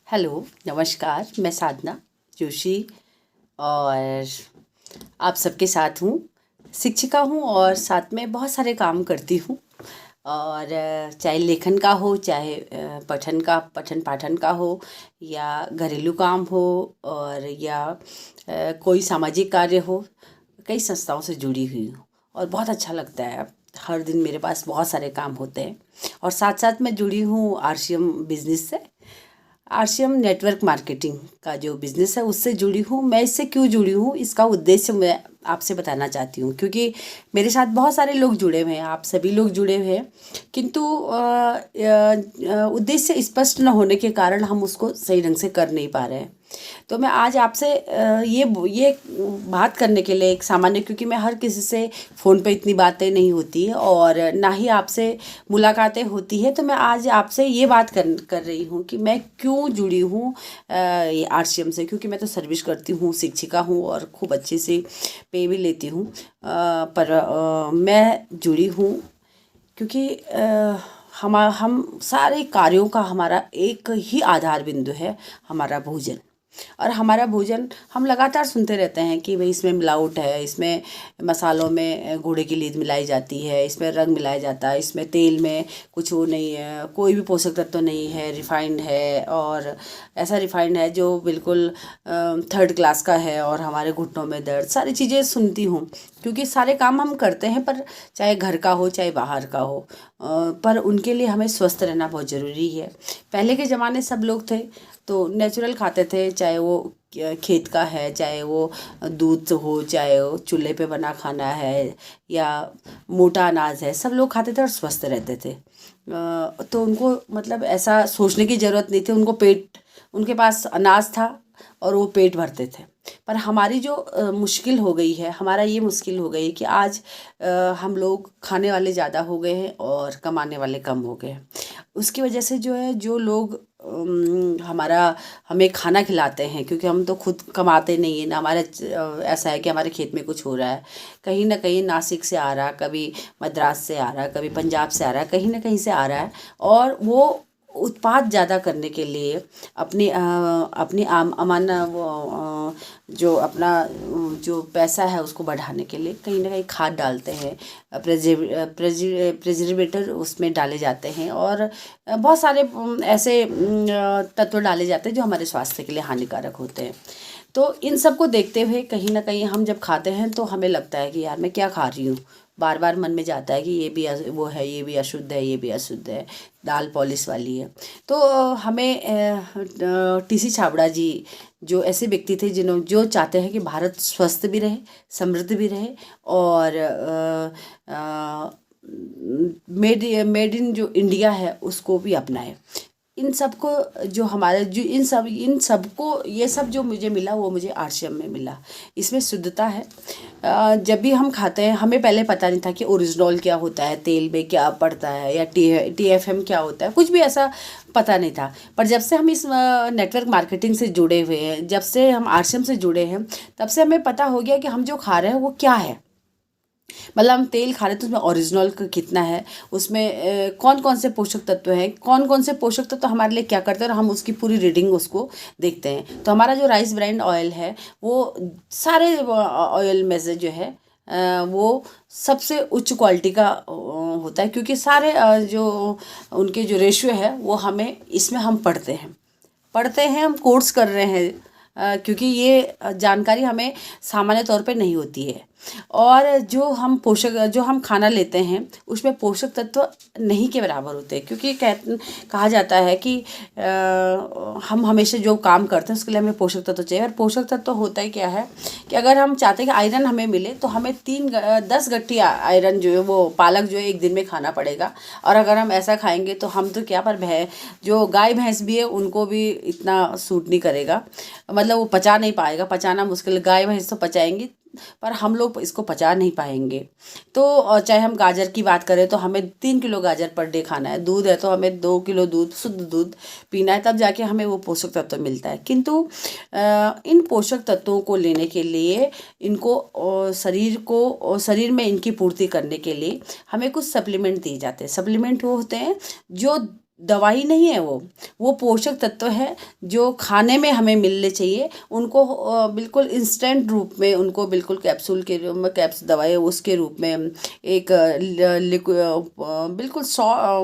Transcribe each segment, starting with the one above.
Hello, नमस्कार। मैं साधना जोशी और आप सबके साथ हूँ। शिक्षिका हूँ और साथ में बहुत सारे काम करती हूँ। और चाहे लेखन का हो, चाहे पठन पाठन का हो, या घरेलू काम हो, और या कोई सामाजिक कार्य हो। कई संस्थाओं से जुड़ी हुई हूँ और बहुत अच्छा लगता है। हर दिन मेरे पास बहुत सारे काम होते हैं और साथ साथ मैं जुड़ी हूँ आरसीएम बिजनेस से। आरसीएम नेटवर्क मार्केटिंग का जो बिज़नेस है उससे जुड़ी हूँ। मैं इससे क्यों जुड़ी हूँ, इसका उद्देश्य मैं आपसे बताना चाहती हूँ, क्योंकि मेरे साथ बहुत सारे लोग जुड़े हुए हैं, आप सभी लोग जुड़े हुए हैं, किंतु उद्देश्य स्पष्ट न होने के कारण हम उसको सही ढंग से कर नहीं पा रहे हैं। तो मैं आज आपसे ये बात करने के लिए, एक सामान्य, क्योंकि मैं हर किसी से फ़ोन पे इतनी बातें नहीं होती और ना ही आपसे मुलाकातें होती है, तो मैं आज आपसे ये बात कर रही हूँ कि मैं क्यों जुड़ी हूँ ये आरसीएम से। क्योंकि मैं तो सर्विस करती हूँ, शिक्षिका हूँ और खूब अच्छे से पे भी लेती हूँ, पर मैं जुड़ी हूँ क्योंकि हम सारे कार्यों का हमारा एक ही आधार बिंदु है, हमारा भोजन। और हमारा भोजन हम लगातार सुनते रहते हैं कि भाई इसमें मिलावट है, इसमें मसालों में घोड़े की लीद मिलाई जाती है, इसमें रंग मिलाया जाता है, इसमें तेल में कुछ वो नहीं है, कोई भी पोषक तत्व नहीं है, रिफाइंड है, और ऐसा रिफाइंड है जो बिल्कुल थर्ड क्लास का है, और हमारे घुटनों में दर्द, सारी चीज़ें सुनती हूँ। क्योंकि सारे काम हम करते हैं, पर चाहे घर का हो चाहे बाहर का हो, पर उनके लिए हमें स्वस्थ रहना बहुत ज़रूरी है। पहले के ज़माने सब लोग थे तो नेचुरल खाते थे, चाहे वो खेत का है, चाहे वो दूध हो, चाहे वो चूल्हे पे बना खाना है, या मोटा अनाज है, सब लोग खाते थे और स्वस्थ रहते थे। तो उनको मतलब ऐसा सोचने की ज़रूरत नहीं थी, उनके पास अनाज था और वो पेट भरते थे। पर हमारी जो मुश्किल हो गई है, हमारा ये मुश्किल हो गई कि आज हम लोग खाने वाले ज़्यादा हो गए हैं और कमाने वाले कम हो गए हैं। उसकी वजह से जो है, जो लोग हमें खाना खिलाते हैं, क्योंकि हम तो खुद कमाते नहीं हैं ना, ऐसा है कि हमारे खेत में कुछ हो रहा है, कहीं ना कहीं नासिक से आ रहा है, कभी मद्रास से आ रहा है, कभी पंजाब से आ रहा है, कहीं ना कहीं से आ रहा है, और वो उत्पाद ज़्यादा करने के लिए अपनी आम अमान वो जो अपना जो पैसा है उसको बढ़ाने के लिए कहीं ना कहीं खाद डालते हैं, प्रेजर्वेटर उसमें डाले जाते हैं, और बहुत सारे ऐसे तत्व डाले जाते हैं जो हमारे स्वास्थ्य के लिए हानिकारक होते हैं। तो इन सब को देखते हुए कहीं ना कहीं हम जब खाते हैं तो हमें लगता है कि यार मैं क्या खा रही हूँ। बार बार मन में जाता है कि ये भी वो है, ये भी अशुद्ध है, ये भी अशुद्ध है, दाल पॉलिश वाली है। तो हमें टीसी छाबड़ा जी जो ऐसे व्यक्ति थे जो चाहते हैं कि भारत स्वस्थ भी रहे, समृद्ध भी रहे, और मेड इन जो इंडिया है उसको भी अपनाए। इन सबको जो हमारे जो इन सबको ये सब जो मुझे मिला वो मुझे आरसीएम में मिला। इसमें शुद्धता है। जब भी हम खाते हैं, हमें पहले पता नहीं था कि ओरिजिनल क्या होता है, तेल में क्या पड़ता है, या टीएफएम क्या होता है, कुछ भी ऐसा पता नहीं था। पर जब से हम इस नेटवर्क मार्केटिंग से जुड़े हुए हैं, जब से हम आरसीएम से जुड़े हैं, तब से हमें पता हो गया कि हम जो खा रहे हैं वो क्या है। मतलब हम तेल खा रहे हैं तो उसमें ओरिजिनल कितना है, उसमें कौन कौन से पोषक तत्व हैं, कौन कौन से पोषक तत्व हमारे लिए क्या करते हैं, और हम उसकी पूरी रीडिंग उसको देखते हैं। तो हमारा जो राइस ब्रांड ऑयल है वो सारे ऑयल में से जो है वो सबसे उच्च क्वालिटी का होता है, क्योंकि सारे जो उनके जो रेशियो है वो हमें इसमें हम पढ़ते हैं, हम कोर्स कर रहे हैं, क्योंकि ये जानकारी हमें सामान्य तौर पे नहीं होती है। और जो हम खाना लेते हैं उसमें पोषक तत्व नहीं के बराबर होते हैं, क्योंकि कहा जाता है कि हम हमेशा जो काम करते हैं उसके लिए हमें पोषक तत्व चाहिए। और पोषक तत्व होता है क्या है कि अगर हम चाहते हैं कि आयरन हमें मिले तो हमें 10 गट्टी आयरन जो है, वो पालक जो है, एक दिन में खाना पड़ेगा। और अगर हम ऐसा खाएंगे तो हम तो क्या, पर जो गाय भैंस भी है उनको भी इतना सूट नहीं करेगा, मतलब वो पचा नहीं पाएगा, पचाना मुश्किल। गाय भैंस तो पचाएंगी पर हम लोग इसको पचा नहीं पाएंगे। तो चाहे हम गाजर की बात करें तो हमें 3 किलो गाजर पर डे खाना है, दूध है तो हमें 2 किलो दूध, शुद्ध दूध पीना है, तब जाके हमें वो पोषक तत्व मिलता है। किंतु इन पोषक तत्वों को लेने के लिए, इनको शरीर में इनकी पूर्ति करने के लिए हमें कुछ सप्लीमेंट दिए जाते हैं। सप्लीमेंट वो होते हैं जो दवाई नहीं है, वो पोषक तत्व है जो खाने में हमें मिलने चाहिए। उनको बिल्कुल इंस्टेंट रूप में, उनको बिल्कुल कैप्सूल के रूप में, दवाई उसके रूप में, एक बिल्कुल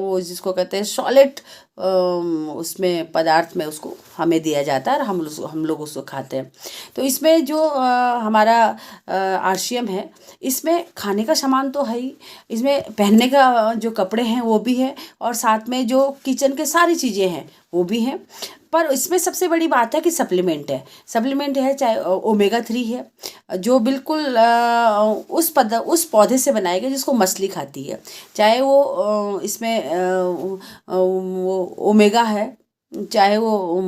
वो जिसको कहते हैं सॉलिड उसमें पदार्थ में उसको हमें दिया जाता है और हम लोग उसको खाते हैं। तो इसमें जो हमारा आरसीएम है, इसमें खाने का सामान तो है ही, इसमें पहनने का जो कपड़े हैं वो भी है, और साथ में जो किचन के सारी चीज़ें हैं वो भी हैं। पर इसमें सबसे बड़ी बात है कि सप्लीमेंट है, चाहे ओमेगा 3 है जो बिल्कुल उस पौधे से बनाया गया जिसको मछली खाती है। चाहे वो इसमें वो ओमेगा है, चाहे वो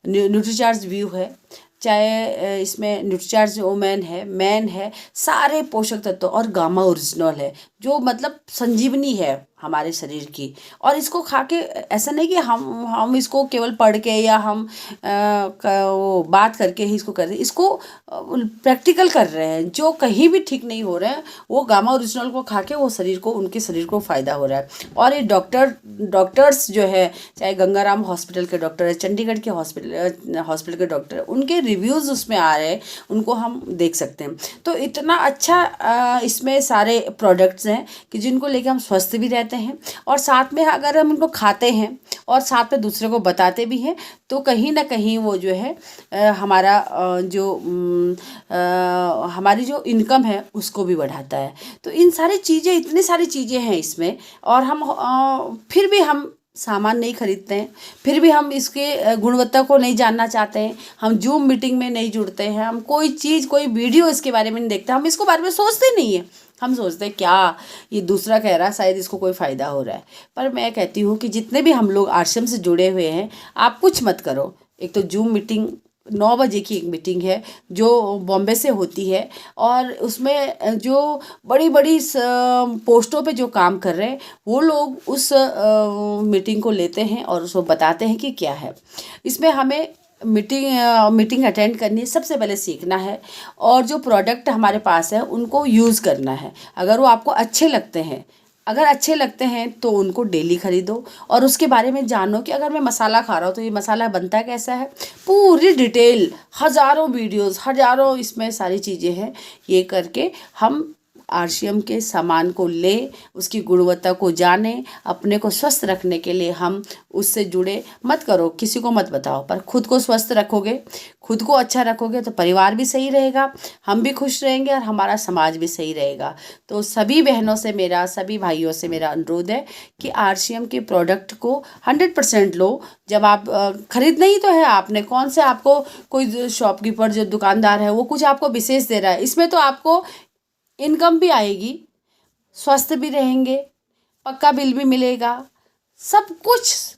न्यूट्रीचार्ज व्यू है, चाहे इसमें न्यूट्रीचार्ज ओमेन है, मैन है, सारे पोषक तत्व, और गामा ओरिजिनल है जो मतलब संजीवनी है हमारे शरीर की। और इसको खा के ऐसा नहीं कि हम इसको केवल पढ़ के या हम वो बात करके ही इसको कर रहे हैं, इसको प्रैक्टिकल कर रहे हैं। जो कहीं भी ठीक नहीं हो रहे हैं वो गामा ओरिजिनल को खा के वो उनके शरीर को फ़ायदा हो रहा है। और ये डॉक्टर्स जो है, चाहे गंगाराम हॉस्पिटल के डॉक्टर है, चंडीगढ़ के हॉस्पिटल के डॉक्टर, उनके रिव्यूज़ उसमें आ रहे हैं, उनको हम देख सकते हैं। तो इतना अच्छा इसमें सारे प्रोडक्ट्स हैं कि जिनको लेके हम स्वस्थ भी रहते हैं, और साथ में अगर हम उनको खाते हैं और साथ में दूसरे को बताते भी हैं, तो कहीं ना कहीं वो जो है हमारा हमारी जो इनकम है उसको भी बढ़ाता है। तो इन सारी चीज़ें, इतनी सारी चीज़ें हैं इसमें, और हम फिर भी हम सामान नहीं खरीदते हैं, फिर भी हम इसके गुणवत्ता को नहीं जानना चाहते हैं, हम जूम मीटिंग में नहीं जुड़ते हैं, हम कोई वीडियो इसके बारे में नहीं देखते, हम इसको बारे में सोचते नहीं है। हम सोचते हैं क्या ये दूसरा कह रहा है, शायद इसको कोई फ़ायदा हो रहा है। पर मैं कहती हूँ कि जितने भी हम लोग आश्रम से जुड़े हुए हैं, आप कुछ मत करो। एक तो जूम मीटिंग 9 बजे की एक मीटिंग है जो बॉम्बे से होती है, और उसमें जो बड़ी बड़ी पोस्टों पे जो काम कर रहे हैं वो लोग उस मीटिंग को लेते हैं और उसको बताते हैं कि क्या है। इसमें हमें मीटिंग अटेंड करनी है, सबसे पहले सीखना है, और जो प्रोडक्ट हमारे पास है उनको यूज़ करना है। अगर वो आपको अच्छे लगते हैं तो उनको डेली खरीदो, और उसके बारे में जानो कि अगर मैं मसाला खा रहा हूँ तो ये मसाला बनता कैसा है, पूरी डिटेल, हज़ारों वीडियोस, हज़ारों इसमें सारी चीज़ें हैं। ये करके हम आरसीएम के सामान को ले, उसकी गुणवत्ता को जाने, अपने को स्वस्थ रखने के लिए हम उससे जुड़े। मत करो, किसी को मत बताओ, पर खुद को स्वस्थ रखोगे, खुद को अच्छा रखोगे तो परिवार भी सही रहेगा, हम भी खुश रहेंगे और हमारा समाज भी सही रहेगा। तो सभी बहनों से मेरा, सभी भाइयों से मेरा अनुरोध है कि आरसीएम के प्रोडक्ट को 100% लो। जब आप खरीदना ही तो है, आपने कौन से, आपको कोई शॉपकीपर जो दुकानदार है वो कुछ आपको विशेष दे रहा है, इसमें तो आपको इनकम भी आएगी, स्वस्थ भी रहेंगे, पक्का बिल भी मिलेगा, सब कुछ